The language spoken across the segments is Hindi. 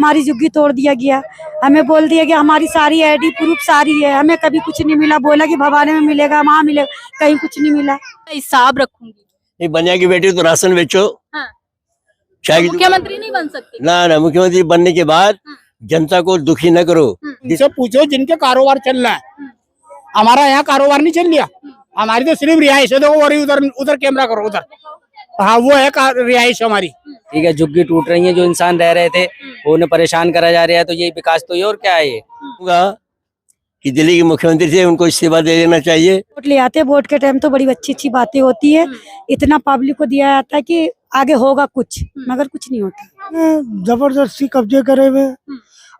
हमारी झुग्गी तोड़ दिया गया। हमें बोल दिया कि हमारी सारी आईडी प्रूफ सारी है, हमें कभी कुछ नहीं मिला। बोला कि भवाने में मिलेगा, वहाँ मिलेगा, कहीं कुछ नहीं मिला। हिसाब रखूंगी। नहीं बनिया की बेटी तो राशन बेचो। हाँ। चाय की मुख्यमंत्री नहीं बन सकती। ना मुख्यमंत्री बनने के बाद जनता को दुखी न करो। जिससे पूछो जिनके कारोबार चल रहा है, हमारा यहाँ कारोबार नहीं चल रहा। हमारी तो सिर्फ रिहाइश है। देखो और उधर उधर कैमरा करो, उधर हाँ वो है रिहाइश हमारी। ठीक है, झुग्गी टूट रही है, जो इंसान रह रहे थे वो उन्हें परेशान करा जा रहा है, तो ये विकास तो ये और क्या है। ये कि दिल्ली के मुख्यमंत्री थे, उनको इस्तीफा दे देना चाहिए। वोट ले आते, वोट के टाइम तो बड़ी अच्छी अच्छी बातें होती है, इतना पब्लिक को दिया जाता है कि आगे होगा कुछ, मगर कुछ नहीं होता। जबरदस्ती कब्जे करे हुए।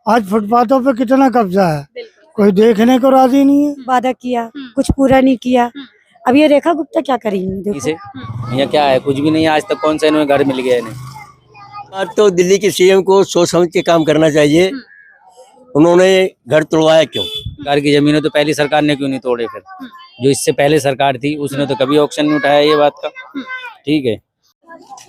आज फुटपाथों पे कितना कब्जा है, कोई देखने को राजी नहीं है। वादा किया, कुछ पूरा नहीं किया। अब ये रेखा गुप्ता क्या करेंगी? देखो यहाँ क्या है, कुछ भी नहीं है। आज तक कौन सा इन्हें घर मिल गया इन्हें। आज तो दिल्ली के सीएम को सोच समझ के काम करना चाहिए। उन्होंने घर तोड़वाया क्यों? सरकार की जमीनें तो पहली सरकार ने क्यों नहीं तोड़े? फिर जो इससे पहले सरकार थी उसने तो कभी ऑक्शन नहीं उठाया ये बात का। ठीक है।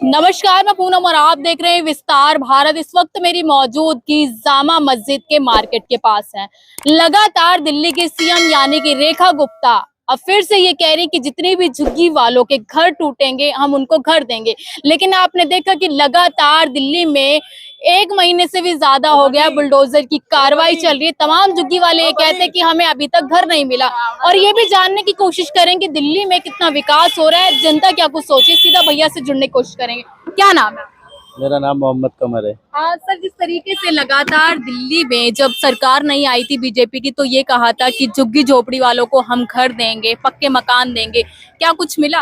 नमस्कार, मैं पूनम और आप देख रहे हैं विस्तार भारत। इस वक्त मेरी मौजूदगी जामा मस्जिद के मार्केट के पास है। लगातार दिल्ली के सीएम यानी कि रेखा गुप्ता अब फिर से ये कह रही कि जितने भी झुग्गी वालों के घर टूटेंगे हम उनको घर देंगे। लेकिन आपने देखा कि लगातार दिल्ली में 1 महीने से भी ज्यादा हो गया बुलडोजर की कार्रवाई चल रही है। तमाम झुग्गी वाले ये कहते हैं कि हमें अभी तक घर नहीं मिला। और ये भी जानने की कोशिश करें कि दिल्ली में कितना विकास हो रहा है, जनता क्या कुछ सोचे। सीधा भैया से जुड़ने की कोशिश करेंगे। क्या नाम है? मेरा नाम मोहम्मद कमर है। हाँ सर, जिस तरीके से लगातार दिल्ली में जब सरकार नहीं आई थी बीजेपी की, तो ये कहा था कि झुग्गी झोपड़ी वालों को हम घर देंगे, पक्के मकान देंगे, क्या कुछ मिला?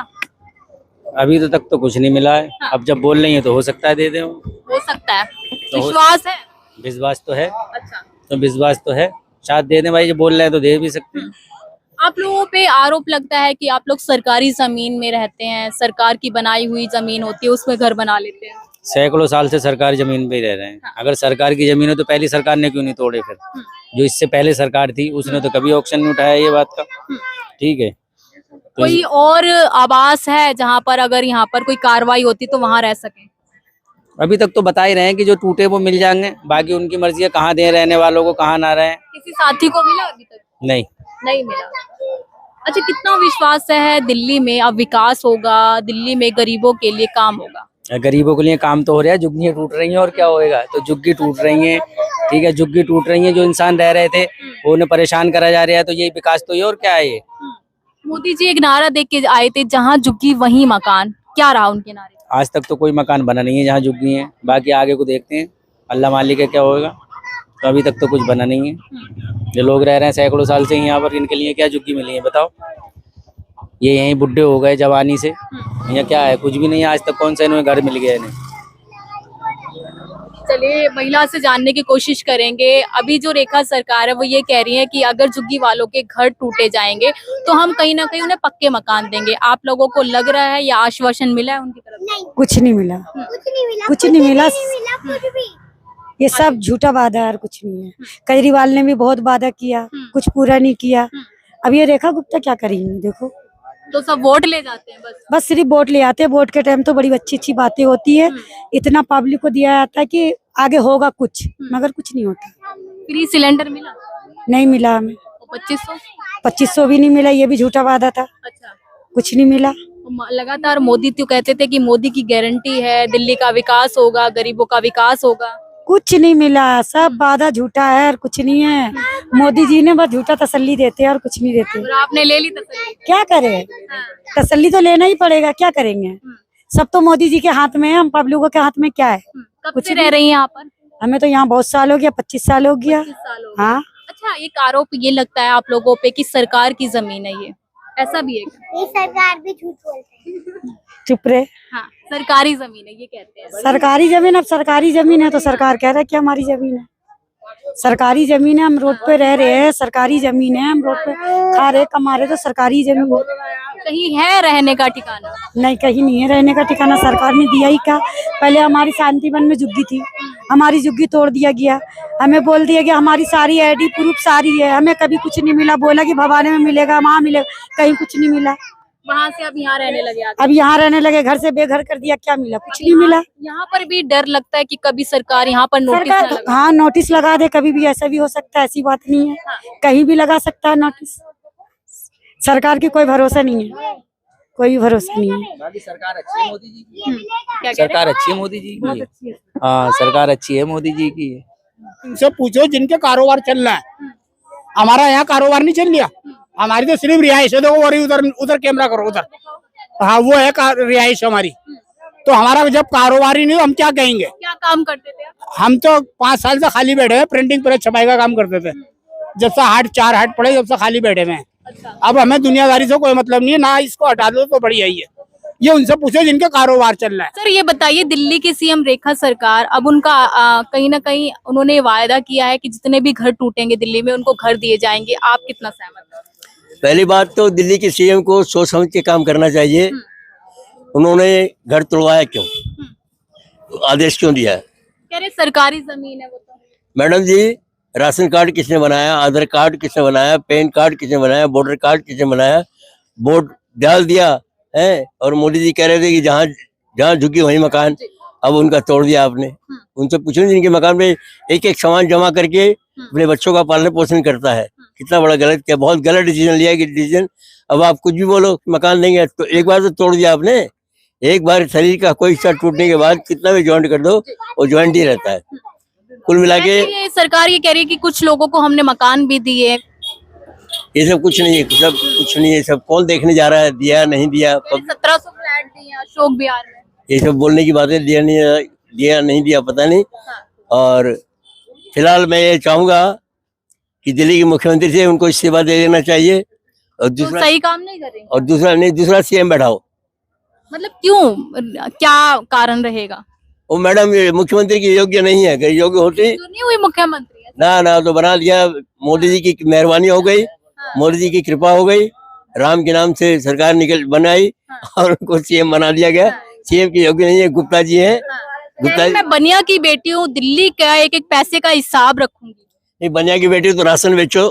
अभी तो तक तो कुछ नहीं मिला है। हाँ। अब जब बोल रही है तो हो सकता है दे दें। हो सकता है, तो विश्वास है? विश्वास तो है। अच्छा, तो विश्वास तो है, शायद दे दें भाई। जो बोल रहे हैं तो दे भी सकते हैं। आप लोगों पे आरोप लगता है कि आप लोग सरकारी जमीन में रहते हैं, सरकार की बनाई हुई जमीन होती है उसमें घर बना लेते हैं। सैकड़ों साल से सरकारी जमीन पे ही रह रहे हैं। अगर सरकार की जमीन है तो पहली सरकार ने क्यों नहीं तोड़े? फिर जो इससे पहले सरकार थी उसने तो कभी ऑक्शन नहीं उठाया ये बात का। ठीक है। तो कोई और आवास है जहां पर अगर यहाँ पर कोई कार्रवाई होती तो वहां रह सके? अभी तक तो बता ही रहे हैं कि जो टूटे वो मिल जाएंगे, बाकी उनकी मर्जी है कहाँ दे रहने वालों को, कहाँ ना रहे। किसी साथी को मिला अभी तक? नहीं मिला। अच्छा, कितना विश्वास है दिल्ली में अब विकास होगा, दिल्ली में गरीबों के लिए काम होगा? गरीबों के लिए काम तो हो रहा है, झुग्गियाँ टूट रही हैं और क्या होएगा। तो झुग्गी टूट रही हैं, ठीक है, झुग्गी टूट रही हैं, जो इंसान रह रहे थे वो उन्हें परेशान करा जा रहा है, तो ये विकास तो ये और क्या है। ये मोदी जी एक नारा देख के आए थे, जहाँ झुग्गी वहीं मकान। क्या रहा उनके नारे? आज तक तो कोई मकान बना नहीं है जहाँ झुग्गी है। बाकी आगे को देखते हैं, अल्लाह मालिक है क्या होएगा। तो अभी तक तो कुछ बना नहीं है। जो लोग रह रहे हैं सैकड़ों साल से यहाँ पर, इनके लिए क्या झुग्गी मिली है बताओ। ये यहीं बुढ़े हो गए जवानी से। यहाँ क्या है, कुछ भी नहीं है। आज तक कौन सा इन्हें घर मिल गया इन्हें। चलिए महिला से जानने की कोशिश करेंगे। अभी जो रेखा सरकार है वो ये कह रही है कि अगर झुग्गी वालों के घर टूटे जाएंगे तो हम कहीं ना कहीं उन्हें पक्के मकान देंगे। आप लोगों को लग रहा है या आश्वासन मिला है उनकी तरफ? नहीं, कुछ नहीं मिला, कुछ नहीं मिला। ये सब झूठा वादा है और कुछ नहीं है। केजरीवाल ने भी बहुत वादा किया, कुछ पूरा नहीं किया। अब ये रेखा गुप्ता क्या करेंगी? देखो तो सब वोट ले जाते हैं बस सिर्फ वोट ले आते हैं। वोट के टाइम तो बड़ी अच्छी अच्छी बातें होती है, इतना पब्लिक को दिया जाता है कि आगे होगा कुछ, मगर कुछ नहीं होता। फ्री सिलेंडर मिला? नहीं मिला हमें। 2500 भी नहीं मिला, ये भी झूठा वादा था। अच्छा, कुछ नहीं मिला। लगातार मोदी तो कहते थे कि मोदी की गारंटी है, दिल्ली का विकास होगा, गरीबों का विकास होगा। कुछ नहीं मिला, सब वादा झूठा है और कुछ नहीं है। मोदी जी ने बस झूठा तसल्ली देते हैं और कुछ नहीं देते। और आपने ले ली तसल्ली? क्या करें, तसल्ली तो लेना ही पड़ेगा, क्या करेंगे। सब तो मोदी जी के हाथ में है, हम पब्लिकों के हाथ में क्या है। कब से रह रही हैं यहाँ पर? हमें तो यहाँ बहुत साल हो गया, 25 साल हो गया। हाँ। अच्छा, एक आरोप ये लगता है आप लोगों पे कि सरकार की जमीन है ये, ऐसा भी है? ये सरकार भी झूठ बोलते हैं। चुप रहे। हाँ, सरकारी जमीन है ये कहते हैं। सरकारी जमीन, अब सरकारी जमीन है तो सरकार कह रहा है कि हमारी जमीन है। सरकारी जमीन है, हम रोड पे रह रहे हैं, सरकारी जमीन है, हम रोड पे खा रहे कमा रहे, तो सरकारी जमीन है। कहीं है रहने का ठिकाना? नहीं, कहीं नहीं है रहने का ठिकाना। सरकार ने दिया ही क्या। पहले हमारी शांतिवन में झुग्गी थी, हमारी झुग्गी तोड़ दिया गया। हमें बोल दिया कि हमारी सारी आईडी प्रूफ सारी है, हमें कभी कुछ नहीं मिला। बोला कि भवाने में मिलेगा, वहाँ मिलेगा, कहीं कुछ नहीं मिला। वहाँ से अब यहाँ रहने लगे आके। अब यहाँ रहने लगे, घर से बेघर कर दिया, क्या मिला? कुछ नहीं मिला। यहाँ पर भी डर लगता है कि कभी सरकार यहाँ पर नोटिस ना सरकार लगा। हाँ नोटिस लगा दे, कभी भी ऐसा भी हो सकता है, ऐसी बात नहीं है। कहीं भी लगा सकता है नोटिस। सरकार की कोई भरोसा नहीं है, कोई भरोसा नहीं है। बाकी सरकार अच्छी है मोदी जी की। क्या कह रहे सरकार अच्छी है मोदी जी की। हाँ सरकार अच्छी है मोदी जी की। इनसे पूछो जिनके कारोबार चल रहा है, हमारा यहाँ कारोबार नहीं चल रहा। हमारी तो सिर्फ रिहाइश है, देखो वही उधर उधर कैमरा करो उधर, हाँ वो है रिहाइश हमारी। तो हमारा जब कारोबार ही नहीं तो हम क्या कहेंगे? क्या काम करते थे आप? हम तो 5 साल से खाली बैठे हैं, प्रिंटिंग प्रेस छपाई का काम करते थे। जब से 4 हाट पड़े जब से खाली बैठे हुए हैं। अब हमें दुनियादारी से कोई मतलब नहीं है, ना इसको हटा दो तो बढ़िया ही है। ये उनसे पूछो जिनके कारोबार चल रहा है। सर ये बताइए, दिल्ली की सीएम रेखा सरकार अब उनका कहीं ना कहीं उन्होंने वायदा किया है कि जितने भी घर टूटेंगे दिल्ली में उनको घर दिए जाएंगे, आप कितना सहमत हैं? पहली बात तो दिल्ली के सीएम को सोच समझ के काम करना चाहिए। उन्होंने घर तोड़वाया क्यों? आदेश क्यों दिया? कह रहे सरकारी जमीन है वो तो। मैडम जी, राशन कार्ड किसने बनाया, आधार कार्ड किसने बनाया, पैन कार्ड किसने बनाया, वोटर कार्ड किसने बनाया? वोट डाल दिया है और मोदी जी कह रहे थे कि जहाँ जहाँ झुकी वही मकान, अब उनका तोड़ दिया आपने। उनसे पूछो जिनके मकान में एक एक सामान जमा करके अपने बच्चों का पालन पोषण करता है, कितना बड़ा गलत किया, बहुत गलत डिसीजन लिया कि डिसीजन। अब आप कुछ भी बोलो मकान देंगे, तो एक बार तो तोड़ दिया आपने। एक बार शरीर का कोई हिस्सा टूटने के बाद कितना भी ज्वाइंट कर दो वो ज्वाइंट ही रहता है। कुल मिला के वैसे ये सरकार ये कह रही है कि कुछ लोगों को हमने मकान भी दिए। ये सब कुछ नहीं है, सब कुछ नहीं है। सब कौन देखने जा रहा है, दिया नहीं दिया? 1700 फ्लैट दिए अशोक विहार में। ये सब बोलने की बातें, दिया नहीं दिया पता नहीं। और फिलहाल मैं ये चाहूंगा कि दिल्ली के मुख्यमंत्री से उनको इस्तीफा दे देना चाहिए और तो दूसरा सही काम नहीं कर रहे, और दूसरा सीएम बैठाओ। मतलब क्यों, क्या कारण रहेगा? वो मैडम ये मुख्यमंत्री की योग्य नहीं है, अगर योग्य होती जो नहीं हुई मुख्यमंत्री है। ना तो बना दिया। मोदी जी की मेहरबानी हो गई, मोदी जी की कृपा हो गई, राम के नाम से सरकार बनाई और उनको सीएम बना दिया गया। सीएम की योग्य नहीं है, गुप्ता जी है। गुप्ता जी मैं बनिया की बेटी हूँ, दिल्ली का एक एक पैसे का हिसाब रखूंगी। नहीं, बनिया की बेटी तो राशन बेचो,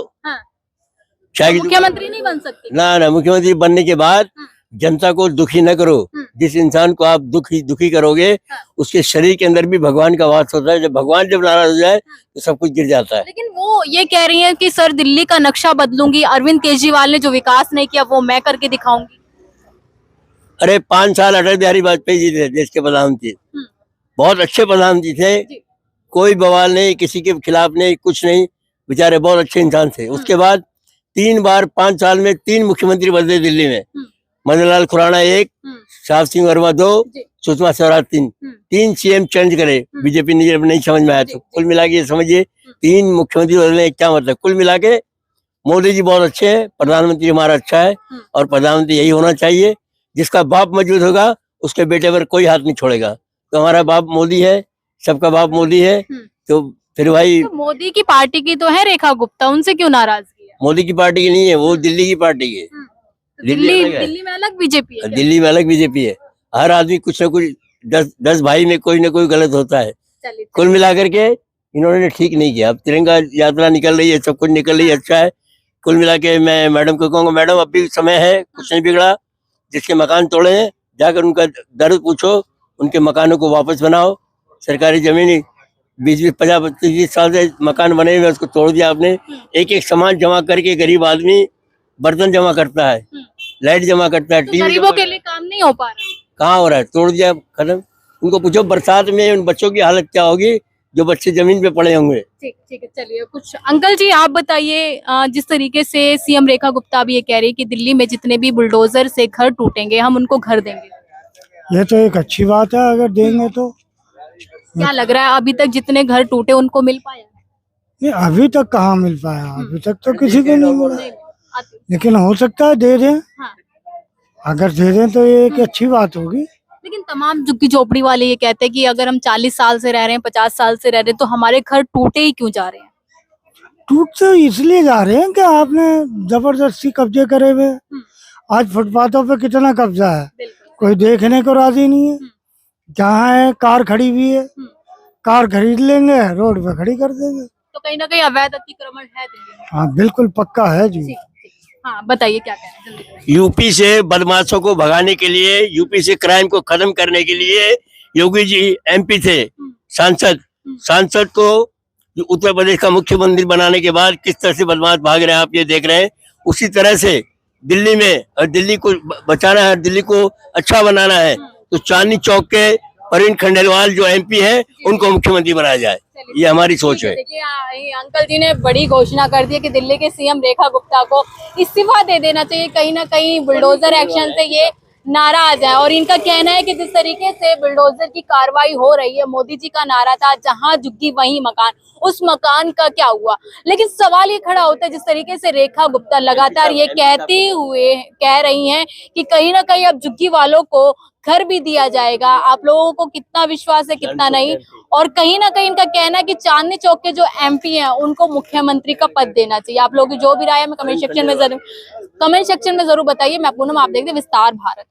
चाय की मुख्यमंत्री नहीं बन सकती। ना मुख्यमंत्री बनने के बाद जनता को दुखी न करो। जिस इंसान को आप दुखी करोगे उसके शरीर के अंदर भी भगवान का वास होता है। जब भगवान नाराज हो जाए तो सब कुछ गिर जाता है। लेकिन वो ये कह रही हैं कि सर दिल्ली का नक्शा बदलूंगी, अरविंद केजरीवाल ने जो विकास नहीं किया वो मैं करके दिखाऊंगी। अरे 5 साल अटल बिहारी वाजपेयी जी थे देश के प्रधानमंत्री, बहुत अच्छे प्रधानमंत्री थे, कोई बवाल नहीं, किसी के खिलाफ नहीं, कुछ नहीं, बेचारे बहुत अच्छे इंसान थे। उसके बाद 3 बार 5 साल में 3 मुख्यमंत्री बदले दिल्ली में। मदन लाल खुराना 1, साहब सिंह वर्मा 2, सुषमा स्वराज 3 सीएम चेंज करे। बीजेपी नहीं समझ में आया तो कुल मिला के समझिए 3 मुख्यमंत्री बदलने क्या मतलब। कुल मिला के मोदी जी बहुत अच्छे हैं, प्रधानमंत्री हमारा अच्छा है और प्रधानमंत्री यही होना चाहिए। जिसका बाप मौजूद होगा उसके बेटे पर कोई हाथ नहीं छोड़ेगा। तो हमारा बाप मोदी है, सबका बाप मोदी है। तो फिर भाई तो मोदी की पार्टी की तो है रेखा गुप्ता, उनसे क्यों नाराजगी है? मोदी की पार्टी की नहीं है, वो दिल्ली की पार्टी की है। दिल्ली में अलग बीजेपी है। दिल्ली में अलग बीजेपी है। हर आदमी कुछ न कुछ 10 भाई में कोई ना कोई गलत होता है। कुल मिलाकर के इन्होंने ठीक नहीं किया। अब तिरंगा यात्रा निकल रही है, सब कुछ निकल रही है, अच्छा है। कुल मिला के मैं मैडम को कहूँगा, मैडम अभी समय है, कुछ नहीं बिगड़ा। जिसके मकान तोड़े हैं जाकर उनका दर्द पूछो, उनके मकानों को वापस बनाओ। सरकारी जमीन 20-20, 50, 30 साल से मकान बने हुए, उसको तोड़ दिया आपने। एक एक सामान जमा करके गरीब आदमी बर्तन जमा करता है, लाइट जमा करता है, तो टीवी गरीबों के लिए काम नहीं हो पा रहा। कहाँ हो रहा है? तोड़ दिया, खत्म। उनको पूछो बरसात में उन बच्चों की हालत क्या होगी जो बच्चे जमीन पे पड़े होंगे। ठीक है, चलिए कुछ अंकल जी आप बताइए, जिस तरीके से सीएम रेखा गुप्ता भी ये कह रही है कि दिल्ली में जितने भी बुलडोजर से घर टूटेंगे हम उनको घर देंगे, ये तो एक अच्छी बात है अगर देंगे तो। क्या लग रहा है अभी तक जितने घर टूटे उनको मिल पाया? नहीं अभी तक कहाँ मिल पाया, अभी तक तो किसी को नहीं मिला, लेकिन हो सकता है दे दें। हाँ। अगर दे दें तो ये एक अच्छी बात होगी। लेकिन तमाम झुग्गी झोपड़ी वाले ये कहते हैं कि अगर हम 40 साल से रह रहे हैं, 50 साल से रह रहे हैं, तो हमारे घर टूटे ही क्यों जा रहे हैं? टूट तो इसलिए जा रहे हैं कि आपने जबरदस्ती कब्जे करे हुए। आज फुटपाथों पे कितना कब्जा है, कोई देखने को राजी नहीं है। जहाँ है कार खड़ी हुई है, कार खरीद लेंगे, रोड पे खड़ी कर देंगे। तो कहीं ना कहीं अवैध अतिक्रमण है दिल्ली में। हाँ बिल्कुल पक्का है जी। हाँ बताइए क्या कह रहे हैं जल्दी। यूपी से बदमाशों को भगाने के लिए, यूपी से क्राइम को खत्म करने के लिए योगी जी एमपी थे सांसद। सांसद को उत्तर प्रदेश का मुख्यमंत्री बनाने के बाद किस तरह से बदमाश भाग रहे हैं आप ये देख रहे हैं। उसी तरह से दिल्ली में, और दिल्ली को बचाना है, दिल्ली को अच्छा बनाना है, तो चांदनी चौक के प्रवीण खंडेलवाल जो एमपी है उनको मुख्यमंत्री बनाया जाए, ये हमारी सोच है। देखिए ये अंकल जी ने बड़ी घोषणा कर दी है कि दिल्ली के सीएम रेखा गुप्ता को इस्तीफा दे देना चाहिए। कहीं ना कहीं बुलडोजर एक्शन से ये नाराज है और इनका कहना है कि जिस तरीके से बुलडोजर की कार्रवाई हो रही है, मोदी जी का नारा था जहां झुग्गी वहीं मकान, उस मकान का क्या हुआ। लेकिन सवाल ये खड़ा होता है जिस तरीके से रेखा गुप्ता लगातार ये कहती हुए कह रही हैं कि कहीं ना कहीं अब झुग्गी वालों को घर भी दिया जाएगा। आप लोगों को कितना विश्वास है कितना नहीं। और कहीं ना कहीं इनका कहना है कि चांदनी चौक के जो एमपी हैं उनको मुख्यमंत्री का पद देना चाहिए। आप लोगों की जो भी राय है मैं कमेंट सेक्शन में जरूर बताइए। मैं पूनम, आप देखते हैं विस्तार भारत।